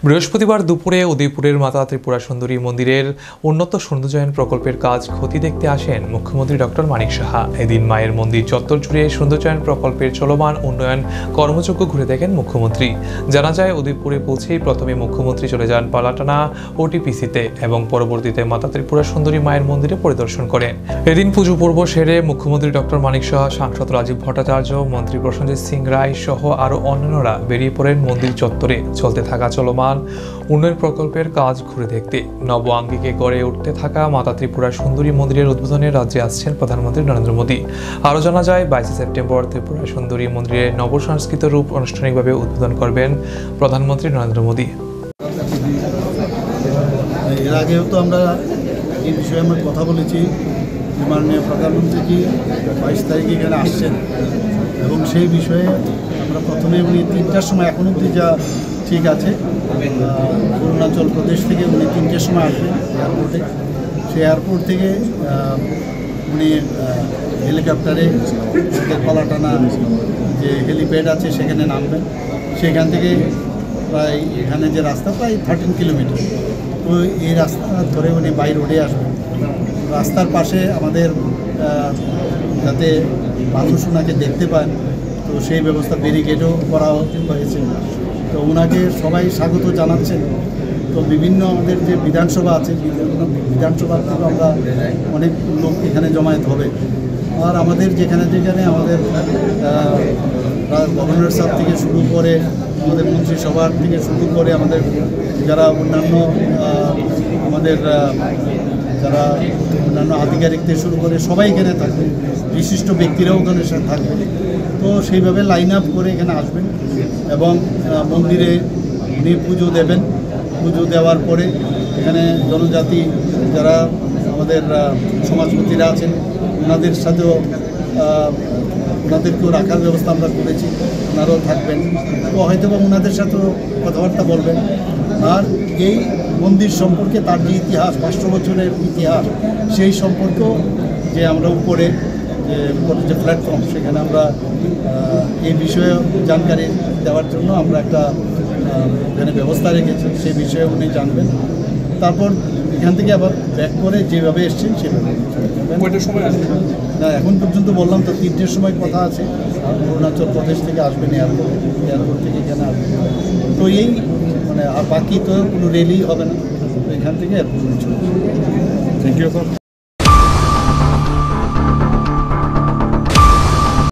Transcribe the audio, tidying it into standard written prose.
বৃহস্পতিবার দুপুরে উদয়পুরের মাতা ত্রিপুরা সুন্দরী মন্দিরের উন্নত সৌন্দর্যায়ন প্রকল্পের কাজ খতি দেখতে আসেন মুখ্যমন্ত্রী ডক্টর মানিক সাহা। এদিন মায়ের মন্দির চত্বর জুড়ে সৌন্দর্যায়ন প্রকল্পের চলমান উন্নয়ন কর্মযজ্ঞ ঘুরে দেখেন মুখ্যমন্ত্রী। জানা যায়, উদয়পুরে পৌঁছেই প্রথমে মুখ্যমন্ত্রী চলে যান পালাটানা ওটিপিসিতে এবং পরবর্তীতে মাতা ত্রিপুরা সুন্দরী মায়ের মন্দিরে পরিদর্শন করেন। এদিন পুজো পর্ব সেরে মুখ্যমন্ত্রী ডক্টর মানিক সাহা, সাংসদ রাজীব ভট্টাচার্য, মন্ত্রী প্রসেনজিৎ সিং রায় সহ আরও অন্যান্যরা বেরিয়ে পড়েন মন্দির চত্বরে চলতে থাকা চলমান উন্নয়ন প্রকল্পের কাজ ঘুরে দেখতে। নব আঙ্গিকে গড়ে উঠতে থাকা মাতা ত্রিপুরা সুন্দরী মন্দিরের উদ্বোধনে রাজ্যে আসছেন প্রধানমন্ত্রী নরেন্দ্র মোদী। আরও জানা যায়, 22 সেপ্টেম্বর ত্রিপুরা সুন্দরী মন্দিরের নবসংস্কৃত রূপ আনুষ্ঠানিকভাবে উদ্বোধন করবেন প্রধানমন্ত্রী নরেন্দ্র মোদী। এর আগেও তো আমরা এই বিষয়ে আমরা কথা বলেছি। মাননীয় প্রধানমন্ত্রী 22 তারিখে এখানে আসছেন এবং সেই বিষয়ে আমরা প্রথমে উনি 3টার সময়, এখন অবধি যা ঠিক আছে, অরুণাচল প্রদেশ থেকে উনি 3টের সময় আসবেন এয়ারপোর্টে। সেই এয়ারপোর্ট থেকে উনি হেলিকপ্টারে পালাটানা যে হেলিপ্যাড আছে সেখানে নামবেন। সেখান থেকে প্রায় এখানে যে রাস্তা প্রায় 13 কিলোমিটার, তো এই রাস্তা ধরে উনি বাই রোডে আসবেন। রাস্তার পাশে আমাদের যাতে মানুষ ওনাকে দেখতে পান, তো সেই ব্যবস্থা ব্যারিকেডও করা হয়েছে। তো ওনাকে সবাই স্বাগত জানাচ্ছেন। তো বিভিন্ন আমাদের যে বিধানসভা আছে, বিধানসভা থেকে আমরা অনেক লোক এখানে জমায়েত হবে। আর আমাদের যেখানে যেখানে আমাদের গভর্নর সাহেব থেকে শুরু করে, আমাদের মন্ত্রিসভার থেকে শুরু করে, আমাদের যারা অন্যান্য আমাদের যারা অন্যান্য আধিকারিক থেকে শুরু করে সবাই এখানে থাকবে, বিশিষ্ট ব্যক্তিরাও ওখানে থাকবে। তো সেইভাবে লাইন আপ করে এখানে আসবেন এবং মন্দিরে উনি পুজো দেবেন। পুজো দেওয়ার পরে এখানে জনজাতি যারা আমাদের সমাজপতিরা আছেন, ওনাদের সাথেও ওনাদেরকেও রাখার ব্যবস্থা আমরা করেছি। ওনারাও থাকবেন, তো হয়তো বা ওনাদের সাথেও কথাবার্তা বলবেন। আর এই মন্দির সম্পর্কে তার যে ইতিহাস, 500 বছরের ইতিহাস, সেই সম্পর্কেও যে আমরা উপরে যে প্ল্যাটফর্ম, সেখানে আমরা এই বিষয়ে জানকারি দেওয়ার জন্য আমরা একটা এখানে ব্যবস্থা রেখেছি। সেই বিষয়ে উনি জানবেন। তারপর এখান থেকে আবার ব্যাক করে যেভাবে এসছেন সেভাবে। সময় আসবে না, এখন পর্যন্ত বললাম তো 3টের সময় কথা আছে। অরুণাচল প্রদেশ থেকে আসবেন এয়ারপোর্ট থেকে এখানে আসবেন। তো এই মানে আর বাকি তো কোনো রেলি হবে না, তো এখান থেকে এয়ারপোর্ট চলবে। Thank you sir.